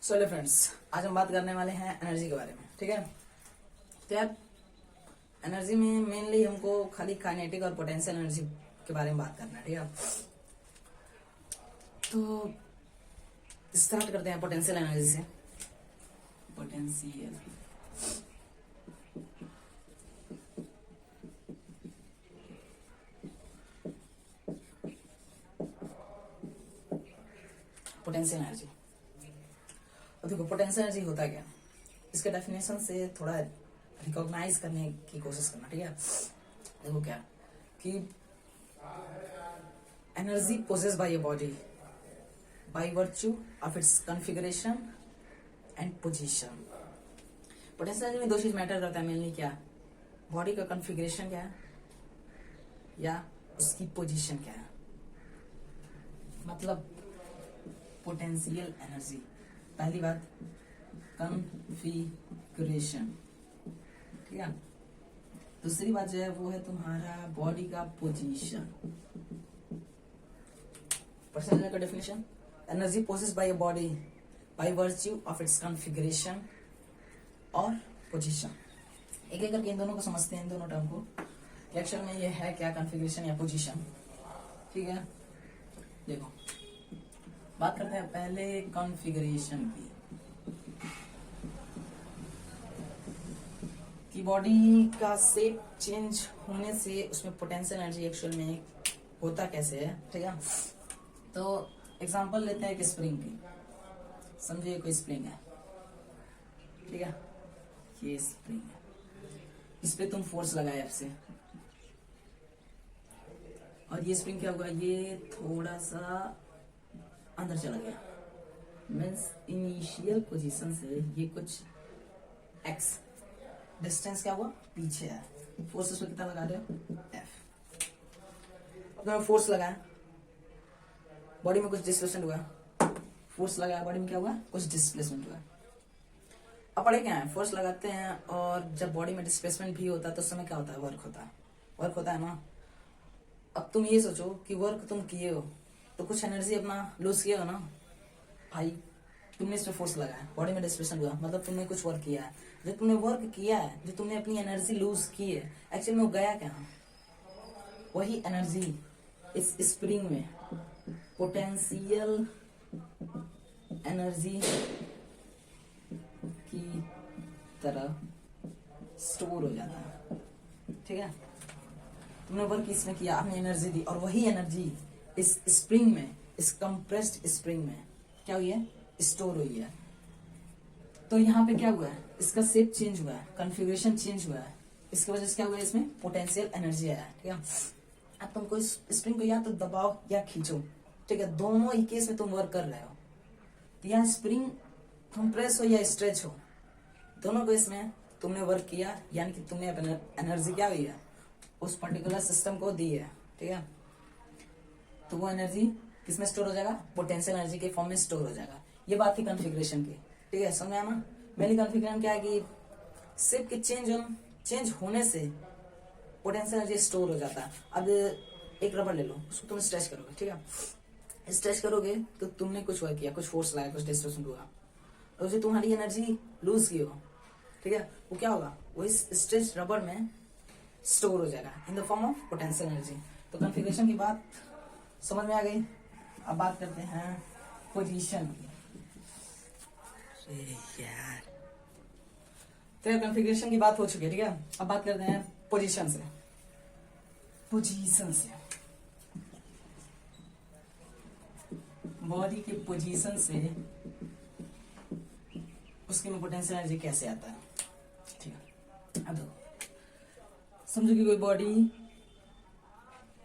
चलो फ्रेंड्स, आज हम बात करने वाले हैं एनर्जी के बारे में। ठीक है, तो यार एनर्जी में मेनली हमको खाली काइनेटिक और पोटेंशियल एनर्जी के बारे में बात करना है। ठीक है, तो स्टार्ट करते हैं पोटेंशियल एनर्जी से। Potential potential energy. और देखो पोटेंशियल एनर्जी होता क्या, इसके डेफिनेशन से थोड़ा रिकॉग्नाइज करने की कोशिश करना। ठीक है, देखो क्या कि energy possessed by a body by virtue of its configuration and position. Potential energy में दो चीज मैटर करता है मेनली, क्या बॉडी का कॉन्फ़िगरेशन क्या है या उसकी पोजीशन क्या है। मतलब पोटेंशियल एनर्जी, पहली बात कॉन्फ़िगरेशन, ठीक है। दूसरी बात जो है वो है तुम्हारा बॉडी का पोजीशन। पोटेंशियल का definition, energy possessed by a body by virtue of its configuration और पोजीशन। एक एक करके इन दोनों को समझते हैं, इन दोनों टर्म को। एक्चुअल में ये है क्या, कॉन्फ़िगरेशन या पोजीशन। ठीक है, देखो बात करते हैं पहले कॉन्फ़िगरेशन की, कि बॉडी का शेप चेंज होने से उसमें पोटेंशियल एनर्जी एक्चुअल में होता कैसे है। ठीक है, तो एग्जांपल लेते हैं एक स्प्रिंग की। समझिए कोई स्प्रिंग है, ठीक है, ये स्प्रिंग है, इस पे तुम फोर्स लगाए F से, और ये स्प्रिंग क्या हुआ, ये थोड़ा सा अंदर चला गया। मीन्स इनिशियल पोजीशन से ये कुछ x डिस्टेंस क्या हुआ, पीछे है। फोर्स उसमें कितना लगा रहे हो, F। अगर फोर्स लगाया बॉडी में कुछ डिस्प्लेसमेंट हुआ, फोर्स लगाया बॉडी में क्या हुआ, कुछ डिस्प्लेसमेंट हुआ। अब पढ़े क्या है, फोर्स लगाते हैं और जब बॉडी में डिस्प्लेसमेंट भी होता है तो उस समय क्या होता है, वर्क होता है ना। अब तुम ये सोचो कि वर्क तुम किए हो तो कुछ एनर्जी अपना लूज किया हो ना भाई। तुमने इसमें फोर्स लगाया, बॉडी में डिस्प्लेसमेंट हुआ, मतलब तुमने कुछ वर्क किया है। जो तुमने वर्क किया है, जो तुमने अपनी एनर्जी लूज की है, एक्चुअली में वो गया क्या, वही एनर्जी इस स्प्रिंग में पोटेंशियल एनर्जी की तरह स्टोर हो जाता है। ठीक है, तुमने वर्क इसमें किया, आपने एनर्जी दी, और वही एनर्जी इस स्प्रिंग में, इस कंप्रेस्ड स्प्रिंग में क्या हुई है, स्टोर हुई है। तो यहाँ पे क्या हुआ है, इसका शेप चेंज हुआ है, कॉन्फ़िगरेशन चेंज हुआ है, इसकी वजह से क्या हुआ है, इसमें पोटेंशियल एनर्जी आया है। ठीक है, अब तुमको इस स्प्रिंग को या तो दबाओ या खींचो, ठीक है, दोनों ही केस में तुम वर्क कर रहे हो। तो यहाँ स्प्रिंग कंप्रेस हो या स्ट्रेच हो, दोनों केस में तुमने वर्क किया, यानी कि तुमने एनर्जी क्या हुई है, उस पर्टिकुलर सिस्टम को दी है। ठीक है, तो वो एनर्जी किसमें स्टोर हो जाएगा, पोटेंशियल एनर्जी के फॉर्म में स्टोर हो जाएगा। ये बात थी कॉन्फ़िगरेशन की। ठीक है, समझ में आना। मेनली कॉन्फ़िगरेशन क्या है कि शेप के चेंज होने से पोटेंशियल एनर्जी स्टोर हो जाता है। अब एक रबड़ ले लो, उसको तुम स्ट्रेच करोगे, ठीक है, स्ट्रेच करोगे तो तुमने कुछ वर्क किया, कुछ फोर्स लगाया, कुछ डिस्प्लेसमेंट हुआ, तो जो तुम्हारी एनर्जी लूज की हो, ठीक है, वो क्या होगा, वो इस स्ट्रेच रबड़ में स्टोर हो जाएगा in the form of potential energy. तो कॉन्फ़िगरेशन की बात समझ में आ गई। अब बात करते हैं पोजीशन की। यार तो कॉन्फ़िगरेशन की बात हो चुकी है, ठीक है। अब बात करते हैं पोजीशन से। बॉडी के पोजीशन से उसके में पोटेंशियल एनर्जी कैसे आता है। ठीक है, अब देखो, समझो कि कोई बॉडी,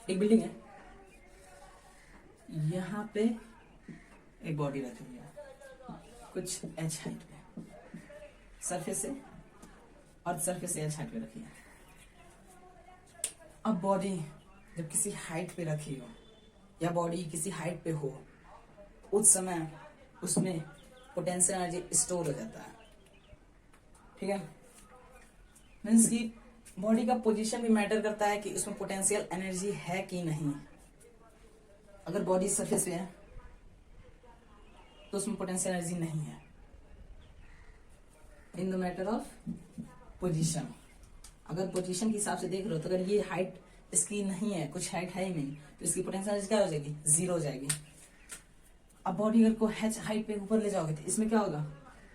एक बिल्डिंग है, यहाँ पे एक बॉडी रखी हुई है कुछ h हाइट पे, सरफेस से, और सरफेस से h हाइट पे रखी है। अब बॉडी जब किसी हाइट पे रखी हो या बॉडी किसी हाइट पे हो, उस समय उसमें पोटेंशियल एनर्जी स्टोर हो जाता है। ठीक है, मीन्स की बॉडी का पोजीशन भी मैटर करता है कि उसमें पोटेंशियल एनर्जी है कि नहीं। अगर बॉडी सरफेस पे है तो उसमें पोटेंशियल एनर्जी नहीं है, in the matter of position. अगर पोजीशन के हिसाब से देख रहे हो तो अगर ये हाइट इसकी नहीं है, कुछ हाइट है ही नहीं, तो इसकी पोटेंशियल एनर्जी क्या हो जाएगी, 0 हो जाएगी। अब बॉडी अगर को हाइट पे ऊपर ले जाओगे तो इसमें क्या होगा,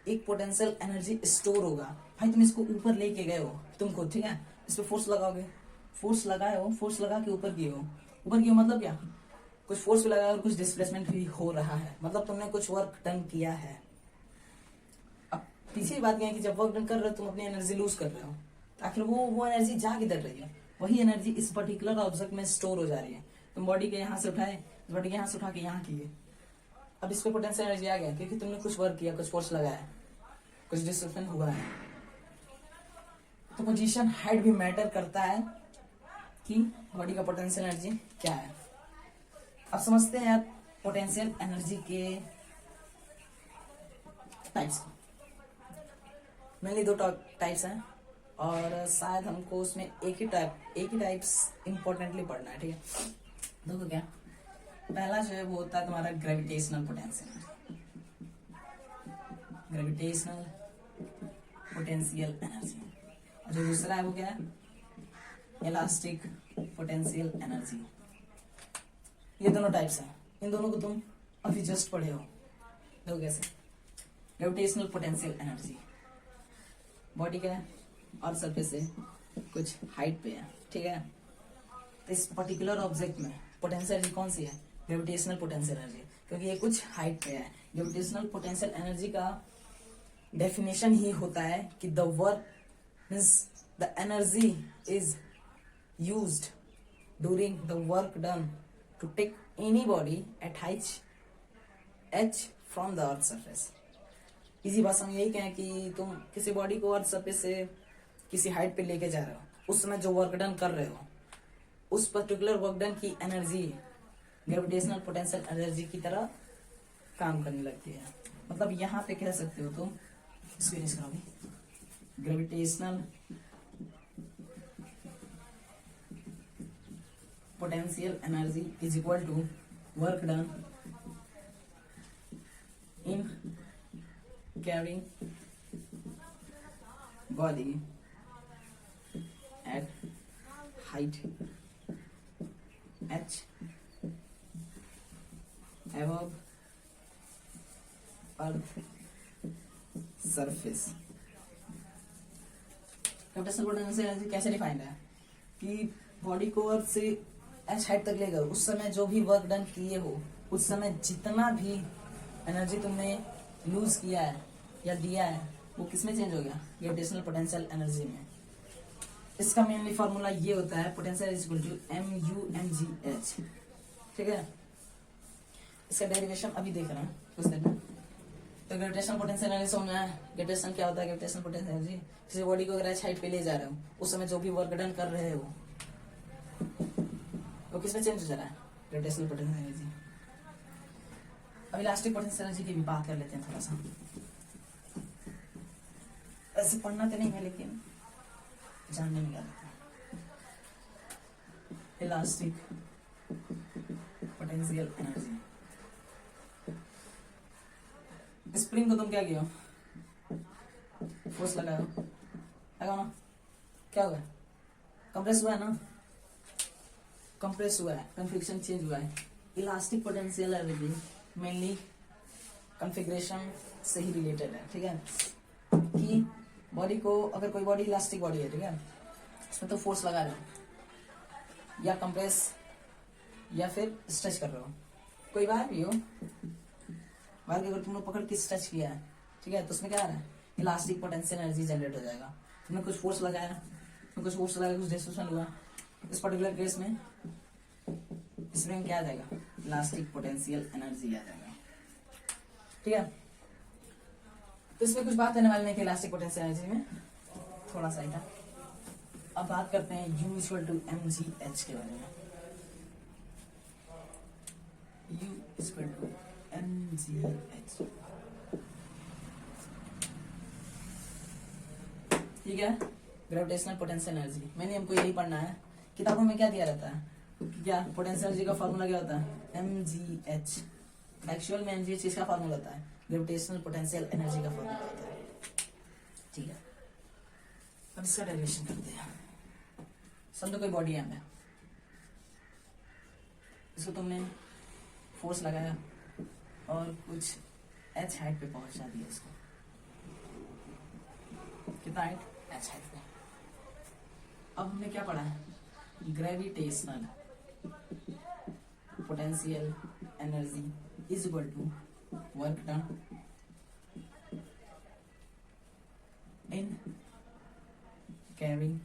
एक पोटेंशियल एनर्जी स्टोर होगा। भाई तुम इसको ऊपर लेके गए हो तुमको, ठीक है, इस पे फोर्स लगाओगे, फोर्स लगाए हो, फोर्स लगा के ऊपर किए हो, ऊपर किए मतलब क्या, कुछ फोर्स भी लगाया और कुछ डिस्प्लेसमेंट भी हो रहा है, मतलब तुमने कुछ वर्क डन किया है। अब पीछे बात क्या है कि जब वर्क डन कर रहे हो तुम अपनी एनर्जी लूज कर रहे हो, तो आखिर वो एनर्जी जा किधर रही है, वही एनर्जी इस पर्टिकुलर ऑब्जेक्ट में स्टोर हो जा रही है। तुम बॉडी के यहाँ से उठाए, बॉडी के यहाँ से उठा के यहाँ किए, अब इस पे पोटेंशियल एनर्जी आ गया क्योंकि तुमने कुछ वर्क किया, कुछ फोर्स लगाया, कुछ डिस्प्लेसमेंट हुआ है। तो पोजीशन हाइट भी मैटर करता है कि बॉडी का पोटेंशियल एनर्जी क्या है। अब समझते हैं यार पोटेंशियल एनर्जी के टाइप्स। मेनली 2 टाइप्स हैं और शायद हमको उसमें एक ही टाइप्स इंपॉर्टेंटली पढ़ना है, ठीक है। देखो क्या, पहला जो है वो होता है तुम्हारा gravitational potential, gravitational potential energy, और जो दूसरा है वो क्या है, इलास्टिक पोटेंशियल एनर्जी। ये दोनों टाइप्स हैं, इन दोनों को तुम अभी जस्ट पढ़े हो। देखो कैसे, ग्रेविटेशनल पोटेंशियल एनर्जी, बॉडी का है और सरफेस से कुछ हाइट पे है, ठीक है, तो इस पर्टिकुलर ऑब्जेक्ट में पोटेंशियल एनर्जी कौन सी है, ग्रेविटेशनल पोटेंशियल एनर्जी, क्योंकि ये कुछ हाइट पे है। ग्रेविटेशनल पोटेंशियल एनर्जी का डेफिनेशन ही होता है कि the work means the energy is used during the work done to take any body at h from the earth surface. इसी भाषा में यही कहें कि तुम किसी बॉडी को अर्थ सरफेस से किसी हाइट पे लेके जा रहे हो, उस समय जो वर्क डन कर रहे हो, उस पर्टिकुलर वर्क डन की एनर्जी ग्रेविटेशनल पोटेंशियल एनर्जी की तरह काम करने लगती है। मतलब यहाँ पे कह सकते हो तुम, इसको यूज करोगे, gravitational potential energy is equal to work done in carrying body at height h above earth surface। Gravitational potential energy कैसे डिफाइंड है कि बॉडी को अर्थ से h हाइट तक ले गए, उस समय जो भी वर्क डन किए हो, उस समय जितना भी एनर्जी तुमने लूज किया है या दिया है, वो किसमें चेंज हो गया, ग्रेविटेशनल पोटेंशियल एनर्जी में। इसका मेनली फॉर्मूला ये होता है, potential is equal to MU/mgh, ठीक है। इसका डेरिवेशन अभी देख रहे हैं कुछ देर में। तो ग्रेविटेशनल पोटेंशियल एनर्जी समझ में आया, ग्रेविटेशन क्या होता है, ग्रेविटेशनल पोटेंशियल एनर्जी किसी बॉडी को अगर h हाइट पे ले जा रहे हो, उस समय जो भी वर्क डन कर रहे हो वो किसमें चेंज हो जा रहा है, ग्रेविटेशनल पोटेंशियल एनर्जी। अब इलास्टिक पोटेंशियल एनर्जी की भी बात कर लेते हैं थोड़ा सा। ऐसे पढ़ना तो नहीं है लेकिन जानने में क्या लगता है। इलास्टिक पोटेंशियल एनर्जी, स्प्रिंग को तुम क्या किया, फोर्स लगाओ, लगाओ ना, क्या हुआ, कंप्रेस हुआ है ना, कंप्रेस हुआ है, कन्फिग्रेशन चेंज हुआ है। Elastic potential energy mainly configuration से ही रिलेटेड है, ठीक है, कि बॉडी को, अगर कोई बॉडी इलास्टिक बॉडी है, ठीक है, इसमें तो फोर्स लगा रहे हो या कंप्रेस या फिर स्ट्रेच कर रहे हो, कोई बाहर भी हो, बाहर के अगर तुमने पकड़ के स्ट्रेच किया है, ठीक है, तो उसमें क्या आ रहा है, इलास्टिक पोटेंशियल एनर्जी जनरेट हो जाएगा। तुमने कुछ फोर्स लगाया, कुछ डिस्ट्रीब्यूशन हुआ, इस पर्टिकुलर केस में इसमें क्या आ जाएगा, इलास्टिक पोटेंशियल एनर्जी आ जाएगा, ठीक है। तो इसमें कुछ बात करने वाले नहीं कि इलास्टिक पोटेंशियल एनर्जी में थोड़ा सा था। अब बात करते हैं U/mgh के बारे में। U/mgh, ठीक है, ग्रेविटेशनल पोटेंशियल एनर्जी। मैंने हमको यही पढ़ना है, किताबों में क्या दिया रहता है, क्या पोटेंशियल एनर्जी का फॉर्मूला क्या होता है, mgh। एक्चुअल में mgh इसका फॉर्मूला होता है, ग्रेविटेशनल पोटेंशियल एनर्जी का फॉर्मूला होता है। ठीक है, अब इसका डेरिवेशन करते हैं। समझो कोई बॉडी एम है, इसको तुमने फोर्स लगाया और कुछ एच हाइट पे पहुंचा दिया इसको। कितना हाइट? एच हाइट पे। अब हमने क्या पढ़ा है? Gravitational potential energy is equal to work done in carrying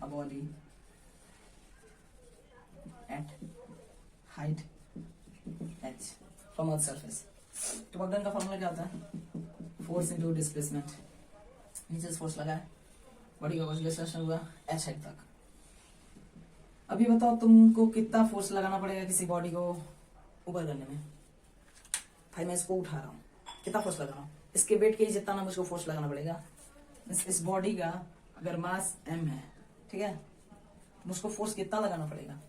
a body at height h from earth surface। तो वर्क डन का फॉर्मूला क्या होता है? Force into displacement. नीचे से फोर्स लगा है, बॉडी का कुछ डिस्प्लेसमेंट हुआ h हाइट तक। अभी बताओ तुमको कितना फोर्स लगाना पड़ेगा किसी बॉडी को ऊपर करने में? भाई मैं इसको उठा रहा हूँ, कितना फोर्स लगा रहा हूँ? इसके वेट के ही जितना ना मुझको फोर्स लगाना पड़ेगा। इस बॉडी का अगर मास m है, ठीक है, मुझको फोर्स कितना लगाना पड़ेगा?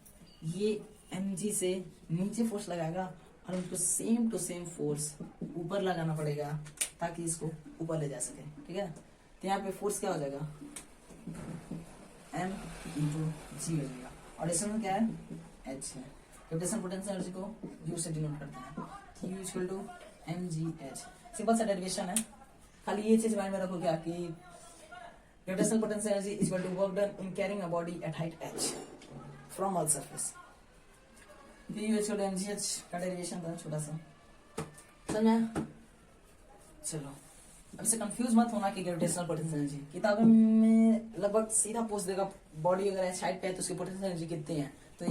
ये mg से नीचे फोर्स लगाएगा और मुझको सेम टू सेम फोर्स ऊपर लगाना पड़ेगा ताकि इसको ऊपर ले जा सके। ठीक है, तो यहाँ पे फोर्स क्या हो जाएगा? m इंटू जी हो जाएगा। और इसमें क्या है? h है। ग्रेविटेशनल पोटेंशियल एनर्जी को u से डिनोट करते हैं, u equal to mgh। Simple सा डेरिवेशन है, खाली ये चीज माइंड में रखो क्या कि gravitational potential energy is equal to work done in carrying a body at height h from earth surface। u equal to mgh का डेरिवेशन था छोटा सा, समझा? चलो अब से कंफ्यूज मत होना कि ग्रेविटेशनल पोटेंशियल एनर्जी किताबों में लगभग सीधा पूछ देगा बॉडी अगर h हाइट पे है तो उसकी पोटेंशियल एनर्जी कितनी है, तो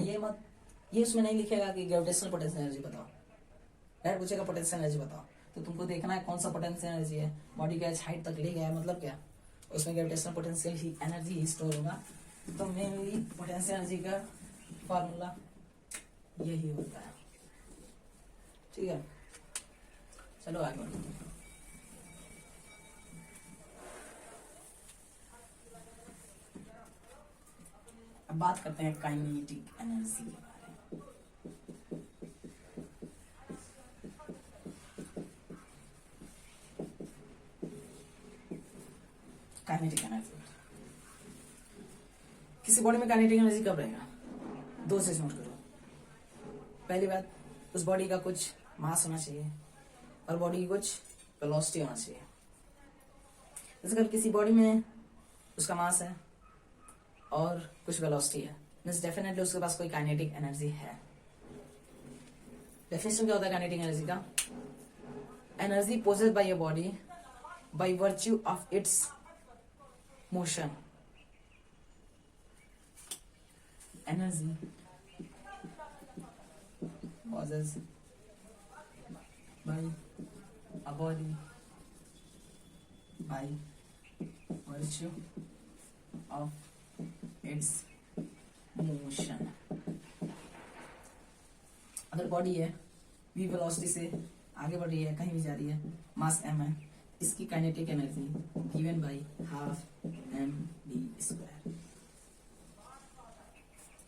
ये उसमें नहीं लिखेगा कि ग्रेविटेशनल पोटेंशियल एनर्जी बताओ, डायरेक्ट पूछेगा पोटेंशियल एनर्जी बताओ। तो तुमको देखना है कौन सा पोटेंशियल एनर्जी है, बॉडी का h हाइट तक ले गया है मतलब क्या? उसमें ग्रेविटेशनल पोटेंशियल ही एनर्जी ही स्टोर होगा। तो मेनली पोटेंशियल एनर्जी का फॉर्मूला यही होता है। ठीक है, चलो आगे बढ़ते हैं। अब बात करते हैं काइनेटिक एनर्जी के बारे में। काइनेटिक एनर्जी, किसी बॉडी में काइनेटिक एनर्जी कब रहेगा? दो चीज नोट करो। पहली बात, उस बॉडी का कुछ मास होना चाहिए और बॉडी की कुछ वेलोसिटी होना चाहिए। जैसे अगर किसी बॉडी में उसका मास है और कुछ वेलोसिटी है, मींस डेफिनेटली उसके पास कोई काइनेटिक एनर्जी है। डेफिनेशन क्या होता है काइनेटिक एनर्जी का? Energy possessed by a body by virtue of it's motion. Energy possessed by a body by virtue of its motion। अगर बॉडी है v वेलोसिटी से आगे बढ़ रही है, कहीं भी जा रही है, मास m है, इसकी kinetic energy given by half mv square.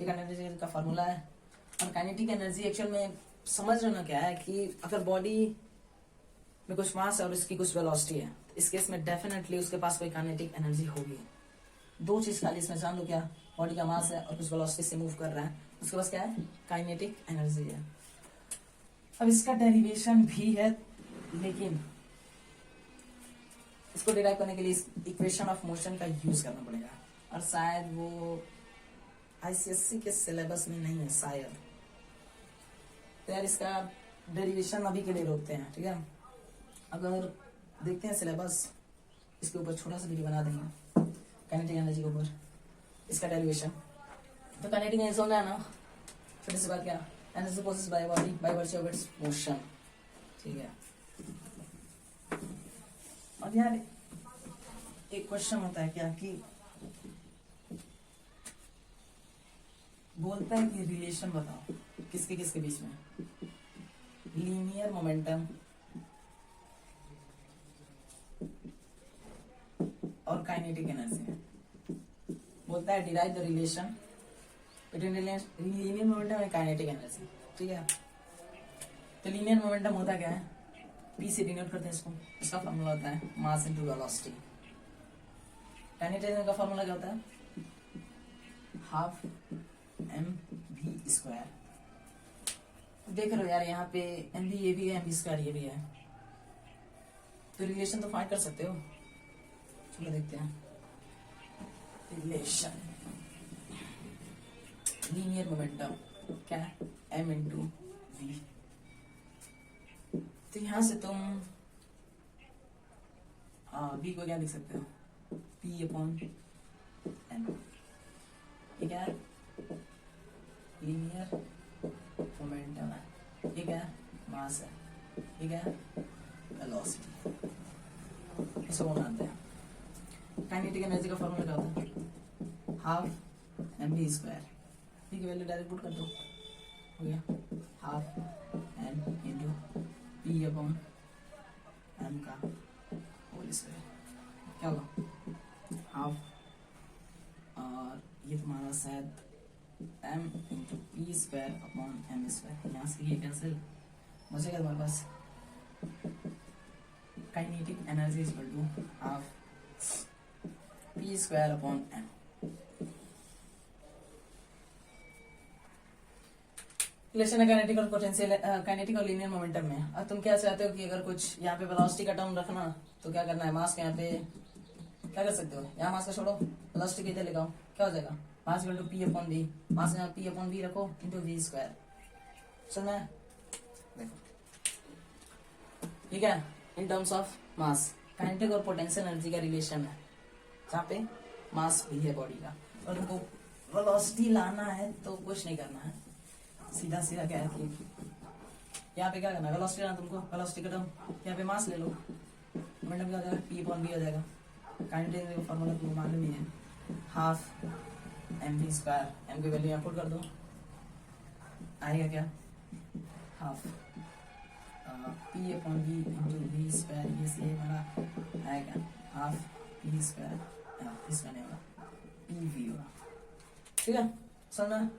ये काइनेटिक एनर्जी का फॉर्मूला है। और काइनेटिक एनर्जी एक्चुअल में समझ रहे ना क्या है कि अगर बॉडी में कुछ मास है और इसकी कुछ वेलोसिटी है, तो इस केस में डेफिनेटली उसके पास कोई काइनेटिक एनर्जी होगी। दो चीज खाली इसमें जान लो क्या, बॉडी का मास है और कुछ वेलोसिटी से मूव कर रहा है, उसके पास क्या है? काइनेटिक एनर्जी है। अब इसका डेरिवेशन भी है, लेकिन इसको डिराइव करने के लिए इक्वेशन ऑफ मोशन का यूज करना पड़ेगा और शायद वो आईसीएससी के सिलेबस में नहीं है शायद। तो यार इसका डेरिवेशन अभी के लिए रोकते हैं, ठीक है? अगर देखते हैं सिलेबस, इसके ऊपर छोटा सा वीडियो बना देंगे काइनेटिक एनर्जी के ऊपर, इसका डेरिवेशन। तो काइनेटिक एनर्जी होना है ना, छोटी सी बात क्या, energy possessed by body by virtue of it's motion. ठीक है, और यार एक क्वेश्चन होता है क्या कि बोलता है कि रिलेशन बताओ किसके किसके बीच में, लीनियर मोमेंटम और काइनेटिक एनर्जी। बोलता है derive the relation between linear momentum and kinetic energy. ठीक है, तो लीनियर मोमेंटम होता क्या है? पी से डिनोट करते हैं इसको। इसका फॉर्मूला होता है मास इनटू वेलोसिटी। काइनेटिक का फॉर्मूला क्या होता है? Half m v square. देख रहे हो यार, यहाँ पे एम बी ये भी है, एम बी स्क्वायर ये भी है, तो रिलेशन तो फाइंड कर सकते हो। चलो देखते हैं रिलेशन। लीनियर मोमेंटम क्या है? M into v. तो यहां से तुम वी को क्या लिख सकते हो? P upon n. ये क्या है? लीनियर मोमेंटम है। ये क्या है? मास है। ये क्या है? वेलोसिटी। इसको कौन जानते हैं? काइनेटिक एनर्जी का फॉर्मूला क्या होता है? Half m v square. P की वैल्यू डायरेक्ट पुट कर दो, हो गया half m into p upon m का होल स्क्वायर। क्या होगा? हाफ, और ये तुम्हारा शायद m into p square upon m square. यहाँ से ये कैंसिल बचेगा तुम्हारे पास। Kinetic energy is equal to half p square upon m. Relation है काइनेटिक और पोटेंशियल, काइनेटिक और लीनियर मोमेंटम में। अब तुम क्या चाहते हो कि अगर कुछ यहाँ पे वेलोसिटी का टर्म रखना, तो क्या करना है? मास के यहाँ पे क्या कर सकते हो? यहाँ मास का छोड़ो, वेलोसिटी कितने लगाओ, क्या हो जाएगा? Mass equal to p upon v. Mass यहाँ पी अपॉन वी रखो इंटू वी स्क्वायर। समझ में? देखो ठीक है, in terms of mass kinetic और पोटेंशियल एनर्जी का रिलेशन है, जहाँ पे मास भी है बॉडी का, और तुमको वेलोसिटी लाना है तो कुछ नहीं करना है, सीधा सीधा क्या है कि यहाँ पे क्या करना है? वेलोसिटी लाना तुमको। वेलोसिटी का टर्म यहाँ पे मास ले लो, मोमेंटम क्या हो जाएगा? पी अपॉन वी हो जाएगा। काइनेटिक का फॉर्मूला तुमको मालूम ही है, half m v square. M की वैल्यू यहाँ पुट कर दो, आएगा क्या? Half p upon v into v square. ये से हमारा आएगा हाफ पी स्क्वायर, इसका नहीं होगा पी वी होगा। ठीक है, समझना?